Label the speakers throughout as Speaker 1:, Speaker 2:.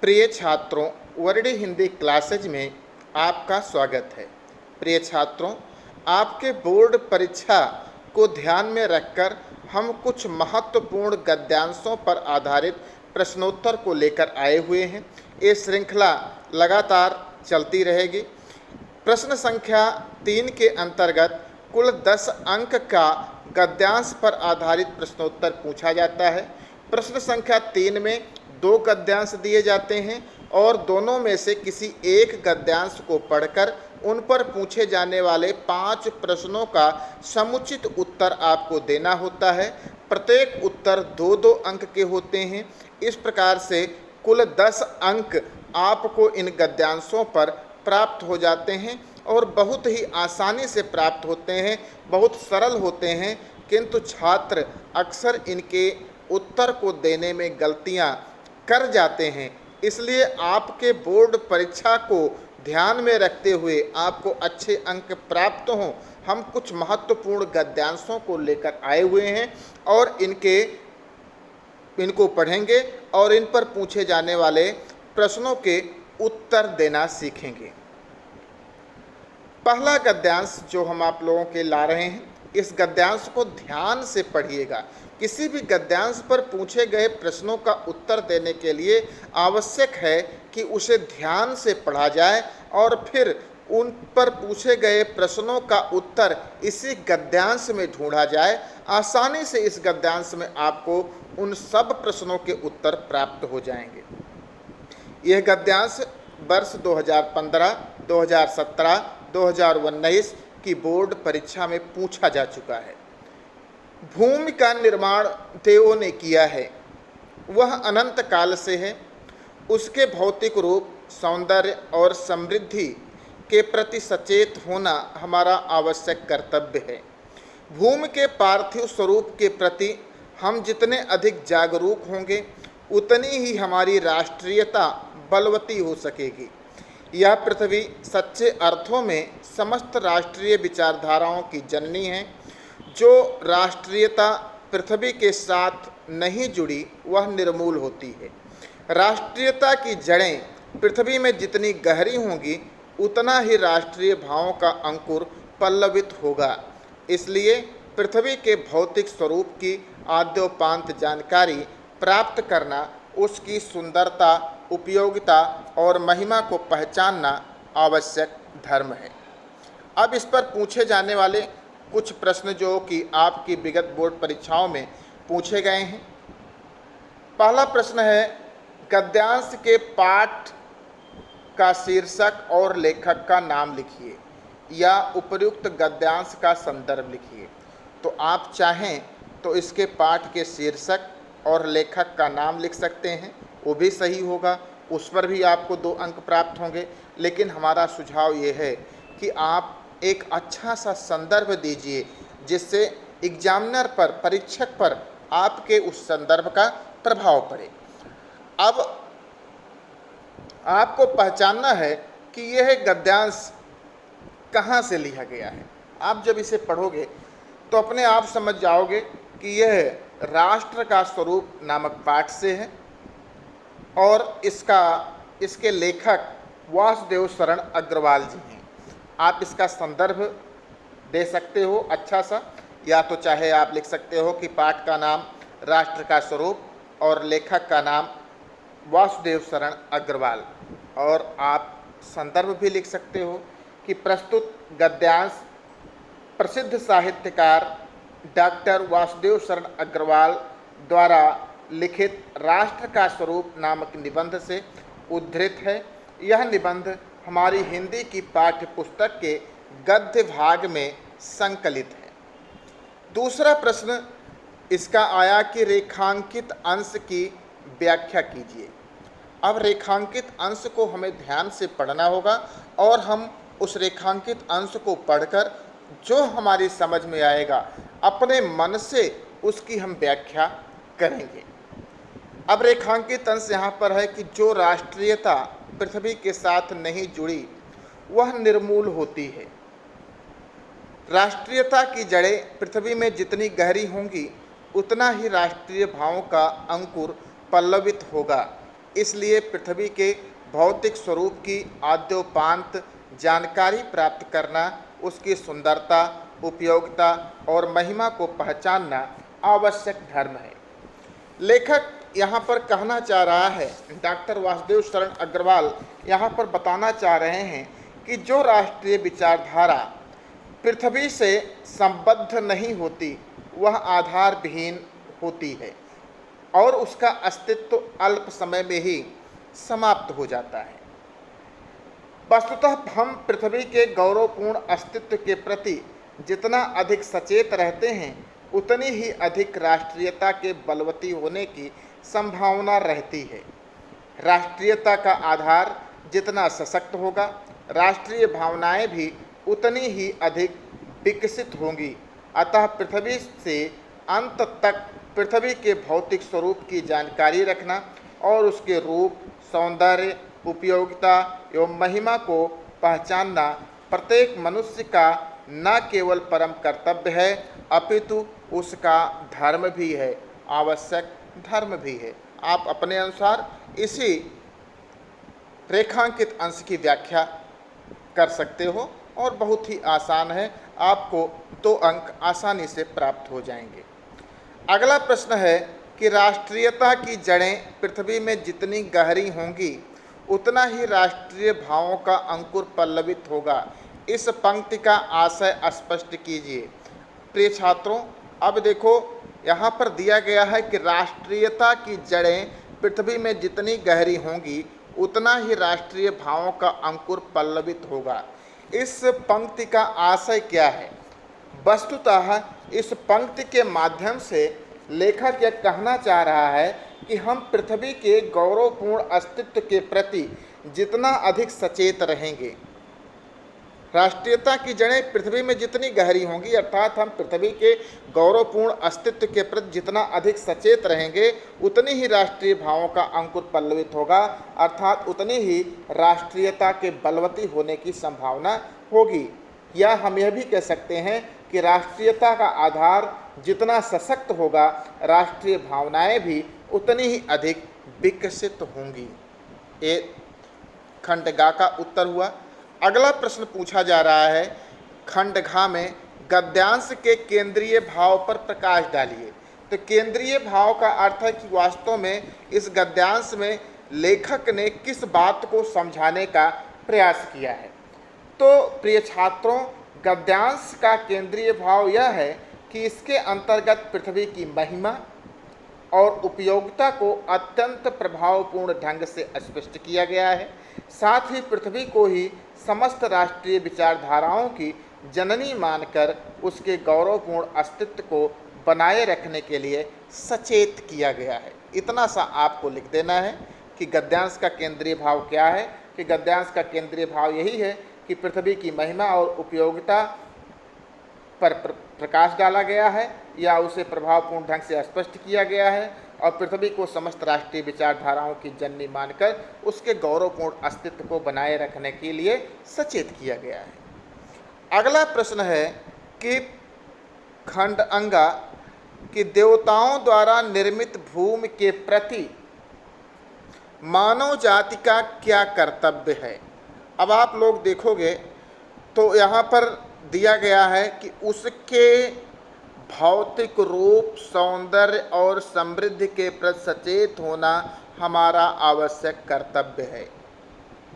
Speaker 1: प्रिय छात्रों, Verde Hindi classes में आपका स्वागत है। प्रिय छात्रों, आपके बोर्ड परीक्षा को ध्यान में रखकर हम कुछ महत्वपूर्ण गद्यांशों पर आधारित प्रश्नोत्तर को लेकर आए हुए हैं। ये श्रृंखला लगातार चलती रहेगी। प्रश्न संख्या 3 के अंतर्गत कुल 10 अंक का गद्यांश पर आधारित प्रश्नोत्तर पूछा जाता है। प्रश्न संख्या 3 में 2 गद्यांश दिए जाते हैं और दोनों में से किसी एक गद्यांश को पढ़कर उन पर पूछे जाने वाले 5 प्रश्नों का समुचित उत्तर आपको देना होता है। प्रत्येक उत्तर 2-2 अंक के होते हैं। इस प्रकार से कुल 10 अंक आपको इन गद्यांशों पर प्राप्त हो जाते हैं और बहुत ही आसानी से प्राप्त होते हैं, बहुत सरल होते हैं, किंतु छात्र अक्सर इनके उत्तर को देने में गलतियां कर जाते हैं। इसलिए आपके बोर्ड परीक्षा को ध्यान में रखते हुए आपको अच्छे अंक प्राप्त हों, हम कुछ महत्वपूर्ण गद्यांशों को लेकर आए हुए हैं और इनको पढ़ेंगे और इन पर पूछे जाने वाले प्रश्नों के उत्तर देना सीखेंगे। पहला गद्यांश जो हम आप लोगों के ला रहे हैं, इस गद्यांश को ध्यान से पढ़िएगा। किसी भी गद्यांश पर पूछे गए प्रश्नों का उत्तर देने के लिए आवश्यक है कि उसे ध्यान से पढ़ा जाए और फिर उन पर पूछे गए प्रश्नों का उत्तर इसी गद्यांश में ढूंढा जाए। आसानी से इस गद्यांश में आपको उन सब प्रश्नों के उत्तर प्राप्त हो जाएंगे। यह गद्यांश वर्ष 2015, 2017, 2019 की बोर्ड परीक्षा में पूछा जा चुका है। भूमि का निर्माण देवों ने किया है, वह अनंत काल से है। उसके भौतिक रूप, सौंदर्य और समृद्धि के प्रति सचेत होना हमारा आवश्यक कर्तव्य है। भूमि के पार्थिव स्वरूप के प्रति हम जितने अधिक जागरूक होंगे, उतनी ही हमारी राष्ट्रीयता बलवती हो सकेगी। यह पृथ्वी सच्चे अर्थों में समस्त राष्ट्रीय विचारधाराओं की जननी है। जो राष्ट्रीयता पृथ्वी के साथ नहीं जुड़ी, वह निर्मूल होती है। राष्ट्रीयता की जड़ें पृथ्वी में जितनी गहरी होंगी, उतना ही राष्ट्रीय भावों का अंकुर पल्लवित होगा। इसलिए पृथ्वी के भौतिक स्वरूप की आद्योपांत जानकारी प्राप्त करना, उसकी सुंदरता, उपयोगिता और महिमा को पहचानना आवश्यक धर्म है। अब इस पर पूछे जाने वाले कुछ प्रश्न जो कि आपकी विगत बोर्ड परीक्षाओं में पूछे गए हैं। पहला प्रश्न है, गद्यांश के पाठ का शीर्षक और लेखक का नाम लिखिए या उपर्युक्त गद्यांश का संदर्भ लिखिए। तो आप चाहें तो इसके पाठ के शीर्षक और लेखक का नाम लिख सकते हैं, वो भी सही होगा, उस पर भी आपको 2 अंक प्राप्त होंगे। लेकिन हमारा सुझाव ये है कि आप एक अच्छा सा संदर्भ दीजिए जिससे एग्जामिनर पर, परीक्षक पर आपके उस संदर्भ का प्रभाव पड़े। अब आपको पहचानना है कि यह गद्यांश कहाँ से लिया गया है। आप जब इसे पढ़ोगे तो अपने आप समझ जाओगे कि यह राष्ट्र का स्वरूप नामक पाठ से है और इसके लेखक वासुदेव शरण अग्रवाल जी हैं। आप इसका संदर्भ दे सकते हो अच्छा सा, या तो चाहे आप लिख सकते हो कि पाठ का नाम राष्ट्र का स्वरूप और लेखक का नाम वासुदेव शरण अग्रवाल, और आप संदर्भ भी लिख सकते हो कि प्रस्तुत गद्यांश प्रसिद्ध साहित्यकार डॉक्टर वासुदेव शरण अग्रवाल द्वारा लिखित राष्ट्र का स्वरूप नामक निबंध से उद्धृत है। यह निबंध हमारी हिंदी की पाठ्य पुस्तक के गद्य भाग में संकलित है। दूसरा प्रश्न इसका आया कि रेखांकित अंश की व्याख्या कीजिए। अब रेखांकित अंश को हमें ध्यान से पढ़ना होगा और हम उस रेखांकित अंश को पढ़कर जो हमारी समझ में आएगा, अपने मन से उसकी हम व्याख्या करेंगे। अब रेखांकित अंश यहाँ पर है कि जो राष्ट्रीयता पृथ्वी के साथ नहीं जुड़ी, वह निर्मूल होती है। राष्ट्रीयता की जड़ें पृथ्वी में जितनी गहरी होंगी, उतना ही राष्ट्रीय भावों का अंकुर पल्लवित होगा। इसलिए पृथ्वी के भौतिक स्वरूप की आद्योपांत जानकारी प्राप्त करना, उसकी सुंदरता, उपयोगिता और महिमा को पहचानना आवश्यक धर्म है। लेखक यहाँ पर कहना चाह रहा है, डॉक्टर वासुदेव शरण अग्रवाल यहाँ पर बताना चाह रहे हैं कि जो राष्ट्रीय विचारधारा पृथ्वी से संबद्ध नहीं होती वह आधार विहीन होती है और उसका अस्तित्व अल्प समय में ही समाप्त हो जाता है। वस्तुतः हम पृथ्वी के गौरवपूर्ण अस्तित्व के प्रति जितना अधिक सचेत रहते हैं उतनी ही अधिक राष्ट्रीयता के बलवती होने की संभावना रहती है। राष्ट्रीयता का आधार जितना सशक्त होगा, राष्ट्रीय भावनाएं भी उतनी ही अधिक विकसित होंगी। अतः पृथ्वी से अंत तक पृथ्वी के भौतिक स्वरूप की जानकारी रखना और उसके रूप, सौंदर्य, उपयोगिता एवं महिमा को पहचानना प्रत्येक मनुष्य का न केवल परम कर्तव्य है अपितु उसका धर्म भी है, आवश्यक धर्म भी है। आप अपने अनुसार इसी रेखांकित अंश की व्याख्या कर सकते हो और बहुत ही आसान है, आपको 2 अंक आसानी से प्राप्त हो जाएंगे। अगला प्रश्न है कि राष्ट्रीयता की जड़ें पृथ्वी में जितनी गहरी होंगी उतना ही राष्ट्रीय भावों का अंकुर पल्लवित होगा। इस पंक्ति का आशय स्पष्ट कीजिए। प्रिय छात्रों, अब देखो यहाँ पर दिया गया है कि राष्ट्रीयता की जड़ें पृथ्वी में जितनी गहरी होंगी उतना ही राष्ट्रीय भावों का अंकुर पल्लवित होगा। इस पंक्ति का आशय क्या है? वस्तुतः इस पंक्ति के माध्यम से लेखक यह कहना चाह रहा है कि हम पृथ्वी के गौरवपूर्ण अस्तित्व के प्रति जितना अधिक सचेत रहेंगे, राष्ट्रीयता की जड़ें पृथ्वी में जितनी गहरी होंगी, अर्थात हम पृथ्वी के गौरवपूर्ण अस्तित्व के प्रति जितना अधिक सचेत रहेंगे उतनी ही राष्ट्रीय भावों का अंकुर पल्लवित होगा, अर्थात उतनी ही राष्ट्रीयता के बलवती होने की संभावना होगी। या हम यह भी कह सकते हैं कि राष्ट्रीयता का आधार जितना सशक्त होगा, राष्ट्रीय भावनाएं भी उतनी ही अधिक विकसित होंगी। ये खंड गा का उत्तर हुआ। अगला प्रश्न पूछा जा रहा है, खंड घ में गद्यांश के केंद्रीय भाव पर प्रकाश डालिए। तो केंद्रीय भाव का अर्थ है कि वास्तव में इस गद्यांश में लेखक ने किस बात को समझाने का प्रयास किया है। तो प्रिय छात्रों, गद्यांश का केंद्रीय भाव यह है कि इसके अंतर्गत पृथ्वी की महिमा और उपयोगिता को अत्यंत प्रभावपूर्ण ढंग से स्पष्ट किया गया है। साथ ही पृथ्वी को ही समस्त राष्ट्रीय विचारधाराओं की जननी मानकर उसके गौरवपूर्ण अस्तित्व को बनाए रखने के लिए सचेत किया गया है। इतना सा आपको लिख देना है कि गद्यांश का केंद्रीय भाव क्या है। कि गद्यांश का केंद्रीय भाव यही है कि पृथ्वी की महिमा और उपयोगिता पर प्रकाश डाला गया है या उसे प्रभावपूर्ण ढंग से स्पष्ट किया गया है और पृथ्वी को समस्त राष्ट्रीय विचारधाराओं की जननी मानकर उसके गौरवपूर्ण अस्तित्व को बनाए रखने के लिए सचेत किया गया है। अगला प्रश्न है कि खंड अंगा कि देवताओं द्वारा निर्मित भूमि के प्रति मानव जाति का क्या कर्तव्य है। अब आप लोग देखोगे तो यहाँ पर दिया गया है कि उसके भौतिक रूप, सौंदर्य और समृद्धि के प्रति सचेत होना हमारा आवश्यक कर्तव्य है।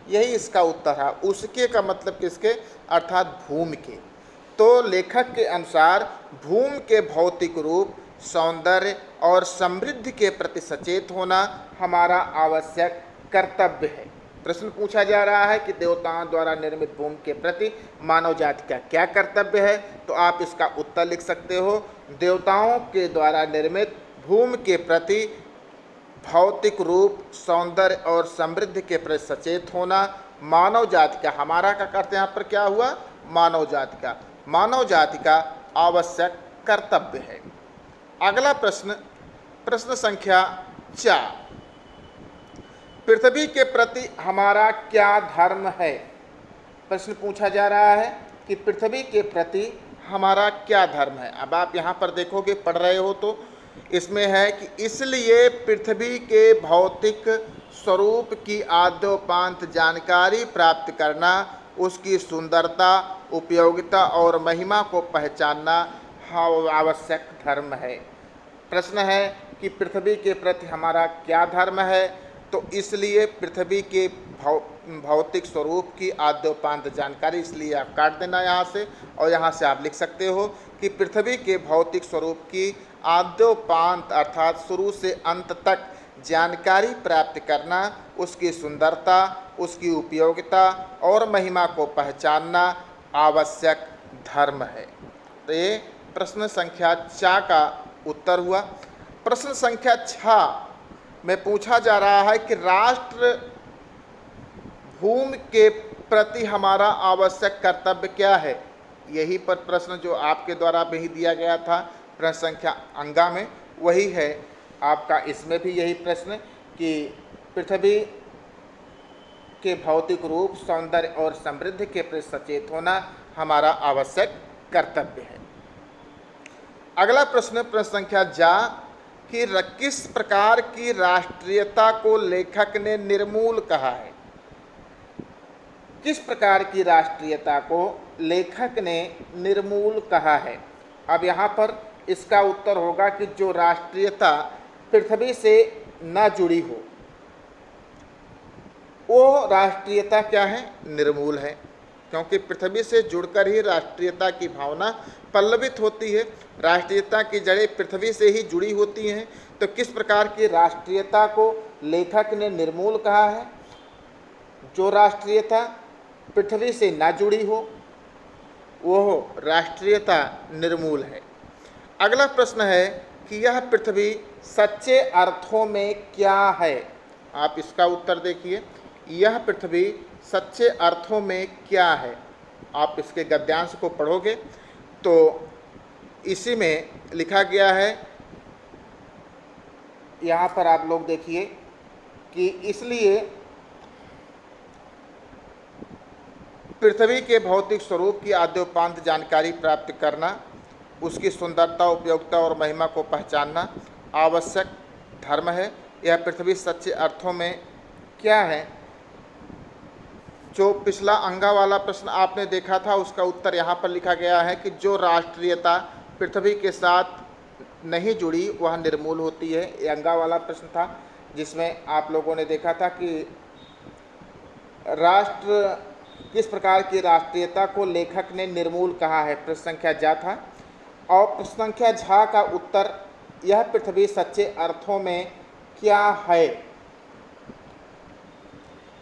Speaker 1: यही इसका उत्तर है। उसके का मतलब किसके, अर्थात भूमि के। तो लेखक के अनुसार भूमि के भौतिक रूप, सौंदर्य और समृद्धि के प्रति सचेत होना हमारा आवश्यक कर्तव्य है। प्रश्न पूछा जा रहा है कि देवताओं द्वारा निर्मित भूमि के प्रति मानव जाति का क्या कर्तव्य है। तो आप इसका उत्तर लिख सकते हो, देवताओं के द्वारा निर्मित भूमि के प्रति भौतिक रूप, सौंदर्य और समृद्धि के प्रति सचेत होना मानव जाति का, हमारा का अर्थ यहाँ पर क्या हुआ, मानव जाति का आवश्यक कर्तव्य है। अगला प्रश्न, प्रश्न संख्या 4, पृथ्वी के प्रति हमारा क्या धर्म है। प्रश्न पूछा जा रहा है कि पृथ्वी के प्रति हमारा क्या धर्म है। अब आप यहाँ पर देखोगे, पढ़ रहे हो तो इसमें है कि इसलिए पृथ्वी के भौतिक स्वरूप की आद्योपांत जानकारी प्राप्त करना, उसकी सुंदरता, उपयोगिता और महिमा को पहचानना आवश्यक धर्म है। प्रश्न है कि पृथ्वी के प्रति हमारा क्या धर्म है, तो इसलिए पृथ्वी के भौतिक स्वरूप की आद्योपांत जानकारी, इसलिए आप काट देना यहाँ से, और यहाँ से आप लिख सकते हो कि पृथ्वी के भौतिक स्वरूप की आद्योपांत अर्थात शुरू से अंत तक जानकारी प्राप्त करना, उसकी सुंदरता, उसकी उपयोगिता और महिमा को पहचानना आवश्यक धर्म है। तो ये प्रश्न संख्या 4 का उत्तर हुआ। प्रश्न संख्या 6 में पूछा जा रहा है कि राष्ट्र भूमि के प्रति हमारा आवश्यक कर्तव्य क्या है। यही पर प्रश्न जो आपके द्वारा भी दिया गया था प्रश्न संख्या अंगा में, वही है आपका इसमें भी यही प्रश्न कि पृथ्वी के भौतिक रूप, सौंदर्य और समृद्धि के प्रति सचेत होना हमारा आवश्यक कर्तव्य है। अगला प्रश्न प्रश्न संख्या जा कि किस प्रकार की राष्ट्रीयता को लेखक ने निर्मूल कहा है। किस प्रकार की राष्ट्रीयता को लेखक ने निर्मूल कहा है। अब यहाँ पर इसका उत्तर होगा कि जो राष्ट्रीयता पृथ्वी से न जुड़ी हो, वो राष्ट्रीयता क्या है, निर्मूल है। क्योंकि पृथ्वी से जुड़कर ही राष्ट्रीयता की भावना पल्लवित होती है, राष्ट्रीयता की जड़ें पृथ्वी से ही जुड़ी होती हैं। तो किस प्रकार की राष्ट्रीयता को लेखक ने निर्मूल कहा है। जो राष्ट्रीयता पृथ्वी से ना जुड़ी हो, वो राष्ट्रीयता निर्मूल है। अगला प्रश्न है कि यह पृथ्वी सच्चे अर्थों में क्या है। आप इसका उत्तर देखिए, यह पृथ्वी सच्चे अर्थों में क्या है। आप इसके गद्यांश को पढ़ोगे तो इसी में लिखा गया है, यहाँ पर आप लोग देखिए कि इसलिए पृथ्वी के भौतिक स्वरूप की आद्योपांत जानकारी प्राप्त करना, उसकी सुंदरता, उपयोगिता और महिमा को पहचानना आवश्यक धर्म है। यह पृथ्वी सच्चे अर्थों में क्या है। जो पिछला अंगा वाला प्रश्न आपने देखा था, उसका उत्तर यहाँ पर लिखा गया है कि जो राष्ट्रीयता पृथ्वी के साथ नहीं जुड़ी वह निर्मूल होती है। ये अंगा वाला प्रश्न था जिसमें आप लोगों ने देखा था कि राष्ट्र किस प्रकार की राष्ट्रीयता को लेखक ने निर्मूल कहा है, प्रश्न संख्या जा था। और प्रश्न संख्या झा का उत्तर यह पृथ्वी सच्चे अर्थों में क्या है।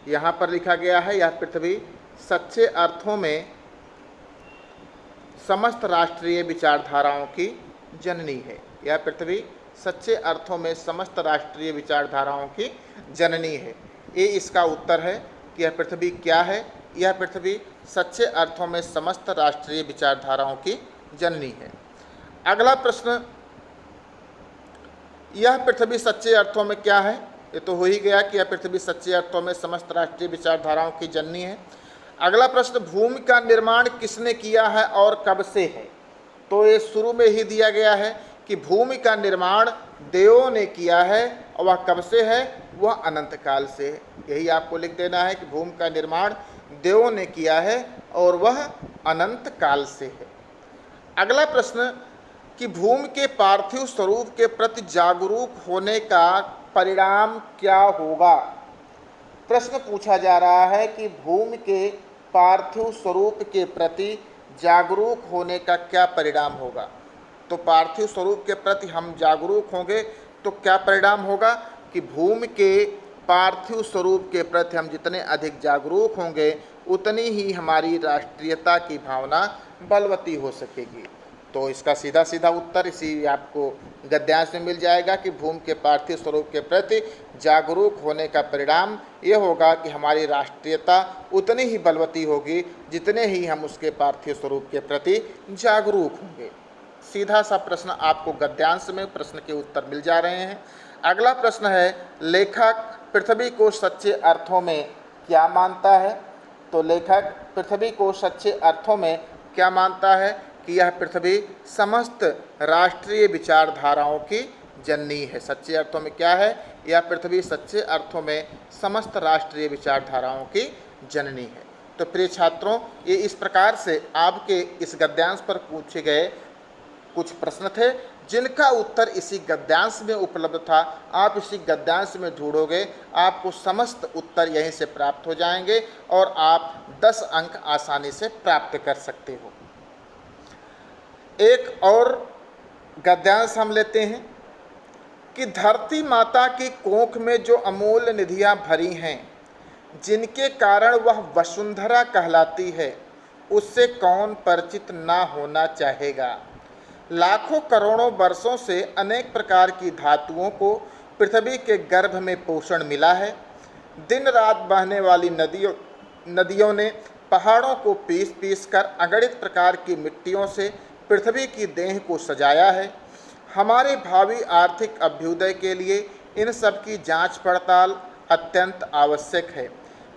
Speaker 1: यहाँ पर लिखा गया है, यह पृथ्वी सच्चे अर्थों में समस्त राष्ट्रीय विचारधाराओं की जननी है। यह पृथ्वी सच्चे अर्थों में समस्त राष्ट्रीय विचारधाराओं की जननी है। ये इसका उत्तर है कि यह पृथ्वी क्या है। यह पृथ्वी सच्चे अर्थों में समस्त राष्ट्रीय विचारधाराओं की जननी है। अगला प्रश्न, यह पृथ्वी सच्चे अर्थों में क्या है। ये तो हो ही गया कि यह पृथ्वी सच्चे अर्थों में समस्त राष्ट्रीय विचारधाराओं की जननी है। अगला प्रश्न, भूमि का निर्माण किसने किया है और कब से है। तो ये शुरू में ही दिया गया है कि भूमि का निर्माण देवों ने किया है और वह कब से है, वह अनंत काल से है। यही आपको लिख देना है कि भूमि का निर्माण देवों ने किया है और वह अनंत काल से है। अगला प्रश्न कि भूमि के पार्थिव स्वरूप के प्रति जागरूक होने का परिणाम क्या होगा। प्रश्न पूछा जा रहा है कि भूमि के पार्थिव स्वरूप के प्रति जागरूक होने का क्या परिणाम होगा। तो पार्थिव स्वरूप के प्रति हम जागरूक होंगे तो क्या परिणाम होगा कि भूमि के पार्थिव स्वरूप के प्रति हम जितने अधिक जागरूक होंगे उतनी ही हमारी राष्ट्रीयता की भावना बलवती हो सकेगी। तो इसका सीधा सीधा उत्तर इसी आपको गद्यांश में मिल जाएगा कि भूमि के पार्थिव स्वरूप के प्रति जागरूक होने का परिणाम ये होगा कि हमारी राष्ट्रीयता उतनी ही बलवती होगी जितने ही हम उसके पार्थिव स्वरूप के प्रति जागरूक होंगे। सीधा सा प्रश्न आपको गद्यांश में प्रश्न के उत्तर मिल जा रहे हैं। अगला प्रश्न है, लेखक पृथ्वी को सच्चे अर्थों में क्या मानता है। तो लेखक पृथ्वी को सच्चे अर्थों में क्या मानता है कि यह पृथ्वी समस्त राष्ट्रीय विचारधाराओं की जननी है। सच्चे अर्थों में क्या है? यह पृथ्वी सच्चे अर्थों में समस्त राष्ट्रीय विचारधाराओं की जननी है। तो प्रिय छात्रों, ये इस प्रकार से आपके इस गद्यांश पर पूछे गए कुछ प्रश्न थे, जिनका उत्तर इसी गद्यांश में उपलब्ध था। आप इसी गद्यांश में ढूंढोगे, आपको समस्त उत्तर यहीं से प्राप्त हो जाएंगे और आप 10 अंक आसानी से प्राप्त कर सकते हो। एक और गद्यांश हम लेते हैं कि धरती माता की कोख में जो अमूल्य निधियां भरी हैं, जिनके कारण वह वसुंधरा कहलाती है, उससे कौन परिचित ना होना चाहेगा। लाखों करोड़ों वर्षों से अनेक प्रकार की धातुओं को पृथ्वी के गर्भ में पोषण मिला है। दिन रात बहने वाली नदियों ने पहाड़ों को पीस पीस कर अगणित प्रकार की मिट्टियों से पृथ्वी की देह को सजाया है। हमारे भावी आर्थिक अभ्युदय के लिए इन सब की जांच पड़ताल अत्यंत आवश्यक है।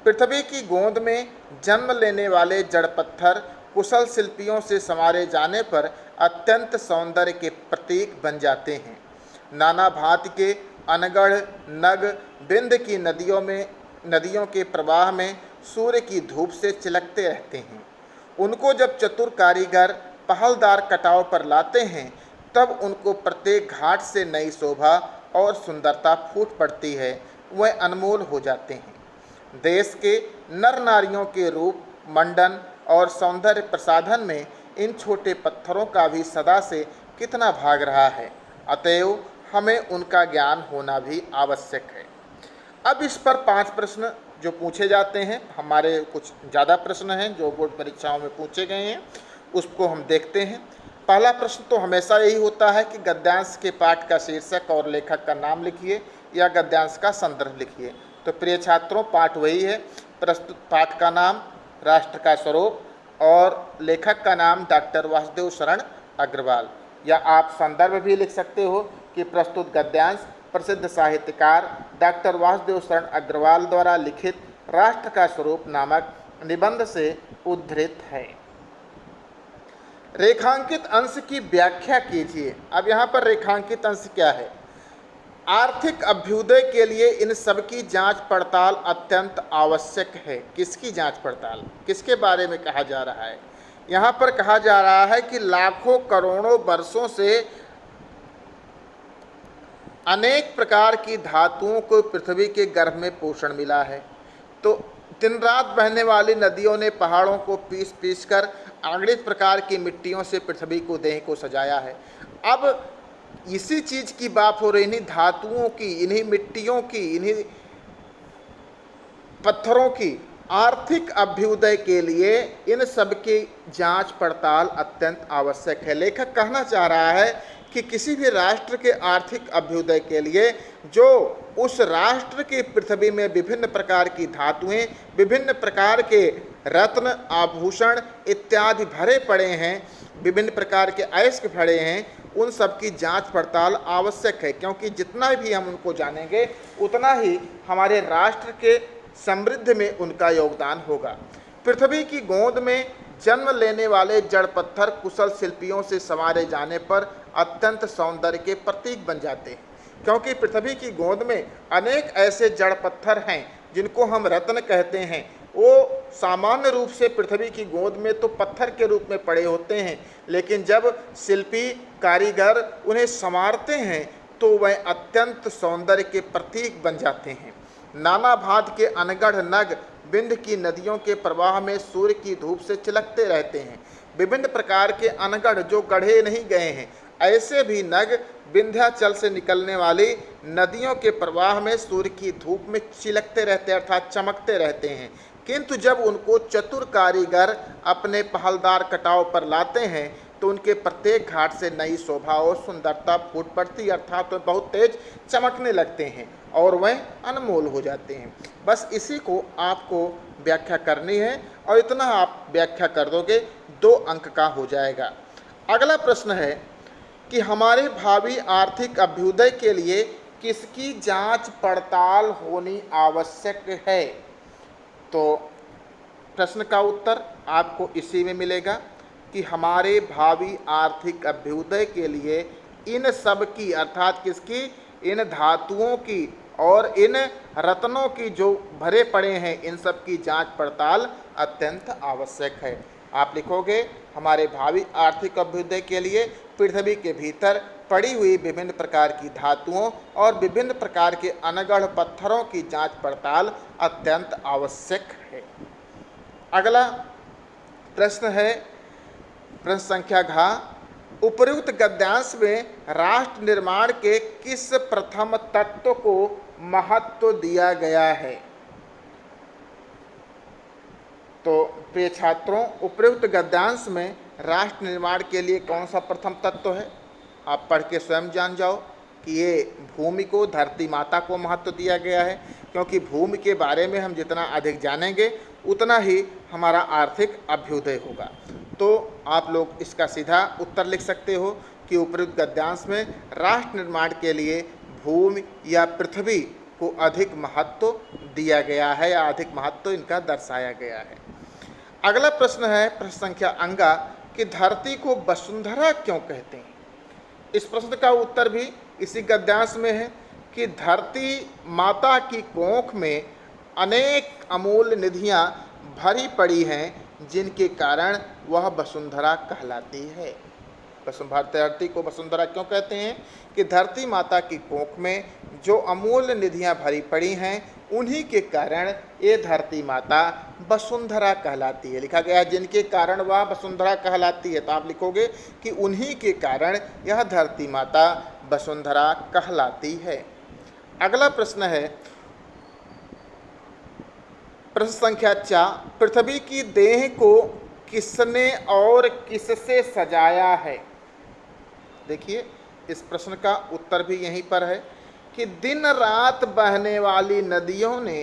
Speaker 1: पृथ्वी की गोंद में जन्म लेने वाले जड़ पत्थर कुशल शिल्पियों से संवारे जाने पर अत्यंत सौंदर्य के प्रतीक बन जाते हैं। नाना भांति के अनगढ़ नग बिंद की नदियों के प्रवाह में सूर्य की धूप से चिलकते रहते हैं। उनको जब चतुर कारीगर पहलदार कटाव पर लाते हैं, तब उनको प्रत्येक घाट से नई शोभा और सुंदरता फूट पड़ती है, वह अनमोल हो जाते हैं। देश के नर नारियों के रूप मंडन और सौंदर्य प्रसाधन में इन छोटे पत्थरों का भी सदा से कितना भाग रहा है, अतएव हमें उनका ज्ञान होना भी आवश्यक है। अब इस पर 5 प्रश्न जो पूछे जाते हैं, हमारे कुछ ज़्यादा प्रश्न हैं जो बोर्ड परीक्षाओं में पूछे गए हैं, उसको हम देखते हैं। पहला प्रश्न तो हमेशा यही होता है कि गद्यांश के पाठ का शीर्षक और लेखक का नाम लिखिए या गद्यांश का संदर्भ लिखिए। तो प्रिय छात्रों, पाठ वही है। प्रस्तुत पाठ का नाम राष्ट्र का स्वरूप और लेखक का नाम डॉक्टर वासुदेव शरण अग्रवाल, या आप संदर्भ भी लिख सकते हो कि प्रस्तुत गद्यांश प्रसिद्ध साहित्यकार डॉक्टर वासुदेव शरण अग्रवाल द्वारा लिखित राष्ट्र का स्वरूप नामक निबंध से उद्धृत है। रेखांकित अंश की व्याख्या कीजिए। अब यहाँ पर रेखांकित अंश क्या है? आर्थिक अभ्युदय के लिए इन सब की जांच पड़ताल अत्यंत आवश्यक है। किसकी जांच पड़ताल? किसके बारे में कहा जा रहा है? यहाँ पर कहा जा रहा है कि लाखों करोड़ों वर्षों से अनेक प्रकार की धातुओं को पृथ्वी के गर्भ में पोषण मिला है। तो दिन रात बहने वाली नदियों ने पहाड़ों को पीस पीस कर अगणित प्रकार की मिट्टियों से पृथ्वी को देह को सजाया है। अब इसी चीज की बात हो रही, इन्हीं धातुओं की, इन्हीं मिट्टियों की, इन्हीं पत्थरों की आर्थिक अभ्युदय के लिए इन सब की जांच पड़ताल अत्यंत आवश्यक है। लेखक कहना चाह रहा है कि किसी भी राष्ट्र के आर्थिक अभ्युदय के लिए जो उस राष्ट्र की पृथ्वी में विभिन्न प्रकार की धातुएं, विभिन्न प्रकार के रत्न आभूषण इत्यादि भरे पड़े हैं, विभिन्न प्रकार के अयस्क भरे हैं, उन सब की जांच पड़ताल आवश्यक है, क्योंकि जितना भी हम उनको जानेंगे उतना ही हमारे राष्ट्र के समृद्धि में उनका योगदान होगा। पृथ्वी की गोंद में जन्म लेने वाले जड़ पत्थर कुशल शिल्पियों से संवारे जाने पर अत्यंत सौंदर्य के प्रतीक बन जाते हैं, क्योंकि पृथ्वी की गोंद में अनेक ऐसे जड़ पत्थर हैं जिनको हम रत्न कहते हैं। वो सामान्य रूप से पृथ्वी की गोंद में तो पत्थर के रूप में पड़े होते हैं, लेकिन जब शिल्पी कारीगर उन्हें संवारते हैं तो वह अत्यंत सौंदर्य के प्रतीक बन जाते हैं। नाना भांति के अनगढ़ नग बिंद की नदियों के प्रवाह में सूर्य की धूप से चिलकते रहते हैं। विभिन्न प्रकार के अनगढ़ जो गढ़े नहीं गए हैं, ऐसे भी नग विंध्याचल से निकलने वाली नदियों के प्रवाह में सूर्य की धूप में चिलकते रहते अर्थात चमकते रहते हैं। किंतु जब उनको चतुर कारीगर अपने पहलदार कटाव पर लाते हैं तो उनके प्रत्येक घाट से नई शोभा और सुंदरता फूट पड़ती अर्थात तो बहुत तेज चमकने लगते हैं और वह अनमोल हो जाते हैं। बस इसी को आपको व्याख्या करनी है और इतना आप व्याख्या कर दोगे 2 अंक का हो जाएगा। अगला प्रश्न है कि हमारे भावी आर्थिक अभ्युदय के लिए किसकी जांच पड़ताल होनी आवश्यक है? तो प्रश्न का उत्तर आपको इसी में मिलेगा कि हमारे भावी आर्थिक अभ्युदय के लिए इन सब की अर्थात किसकी, इन धातुओं की और इन रत्नों की जो भरे पड़े हैं इन सब की जांच पड़ताल अत्यंत आवश्यक है। आप लिखोगे हमारे भावी आर्थिक अभ्युदय के लिए पृथ्वी के भीतर पड़ी हुई विभिन्न प्रकार की धातुओं और विभिन्न प्रकार के अनगढ़ पत्थरों की जांच पड़ताल अत्यंत आवश्यक है। अगला प्रश्न है प्रश्न संख्या घ, उपर्युक्त गद्यांश में राष्ट्र निर्माण के किस प्रथम तत्व को महत्व दिया गया है। तो प्रिय छात्रों, उपर्युक्त गद्यांश में राष्ट्र निर्माण के लिए कौन सा प्रथम तत्व है, आप पढ़ के स्वयं जान जाओ कि ये भूमि को, धरती माता को महत्व दिया गया है, क्योंकि भूमि के बारे में हम जितना अधिक जानेंगे उतना ही हमारा आर्थिक अभ्युदय होगा। तो आप लोग इसका सीधा उत्तर लिख सकते हो कि उपर्युक्त गद्यांश में राष्ट्र निर्माण के लिए भूमि या पृथ्वी को अधिक महत्व दिया गया है या अधिक महत्व इनका दर्शाया गया है। अगला प्रश्न है प्रश्न संख्या अंगा कि धरती को वसुंधरा क्यों कहते हैं। इस प्रश्न का उत्तर भी इसी गद्यांश में है कि धरती माता की कोख में अनेक अमूल्य निधियां भरी पड़ी हैं जिनके कारण वह वसुंधरा कहलाती है। धरती को वसुंधरा क्यों कहते हैं कि धरती माता की कोख में जो अमूल्य निधियां भरी पड़ी हैं उन्हीं के कारण ये धरती माता वसुंधरा कहलाती है। लिखा गया है जिनके कारण वह वसुंधरा कहलाती है, तो आप लिखोगे कि उन्हीं के कारण यह धरती माता वसुंधरा कहलाती है। अगला प्रश्न है प्रश्न संख्या 4, पृथ्वी की देह को किसने और किससे सजाया है। देखिए इस प्रश्न का उत्तर भी यहीं पर है कि दिन रात बहने वाली नदियों ने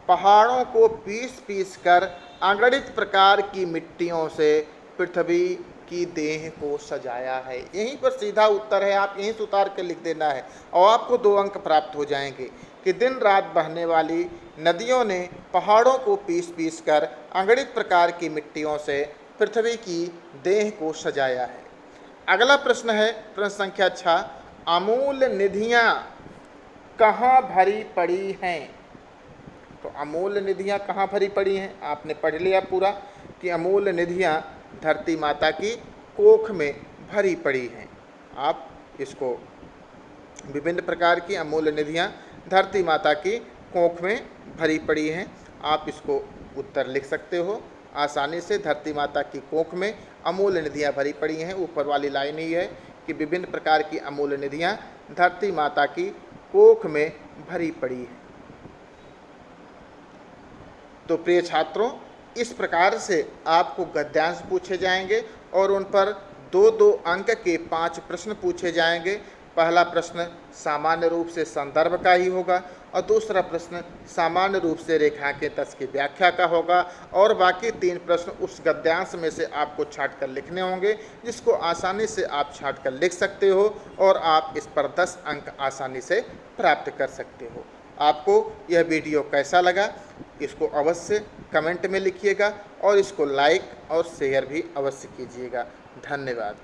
Speaker 1: पहाड़ों को पीस पीस कर अगणित प्रकार की मिट्टियों से पृथ्वी की देह को सजाया है। यहीं पर सीधा उत्तर है, आप यहीं से उतार के लिख देना है और आपको 2 अंक प्राप्त हो जाएंगे कि दिन रात बहने वाली नदियों ने पहाड़ों को पीस पीस कर अगणित प्रकार की मिट्टियों से पृथ्वी की देह को सजाया है। अगला प्रश्न है प्रश्न संख्या 6, अमूल्य निधियां कहाँ भरी पड़ी हैं। तो अमूल्य निधियां कहाँ भरी पड़ी हैं, आपने पढ़ लिया पूरा कि अमूल्य निधियां धरती माता की कोख में भरी पड़ी हैं। आप इसको विभिन्न प्रकार की अमूल्य निधियां धरती माता की कोख में भरी पड़ी हैं, आप इसको उत्तर लिख सकते हो आसानी से। धरती माता की कोख में अमूल्य निधियां भरी पड़ी हैं, ऊपर वाली लाइन ही है कि विभिन्न प्रकार की अमूल्य निधियां धरती माता की कोख में भरी पड़ी है। तो प्रिय छात्रों, इस प्रकार से आपको गद्यांश पूछे जाएंगे और उन पर 2-2 अंक के 5 प्रश्न पूछे जाएंगे। पहला प्रश्न सामान्य रूप से संदर्भ का ही होगा और दूसरा प्रश्न सामान्य रूप से रेखांकित तत्व की व्याख्या का होगा और बाकी 3 प्रश्न उस गद्यांश में से आपको छांट कर लिखने होंगे, जिसको आसानी से आप छांट कर लिख सकते हो और आप इस पर 10 अंक आसानी से प्राप्त कर सकते हो। आपको यह वीडियो कैसा लगा इसको अवश्य कमेंट में लिखिएगा और इसको लाइक और शेयर भी अवश्य कीजिएगा। धन्यवाद।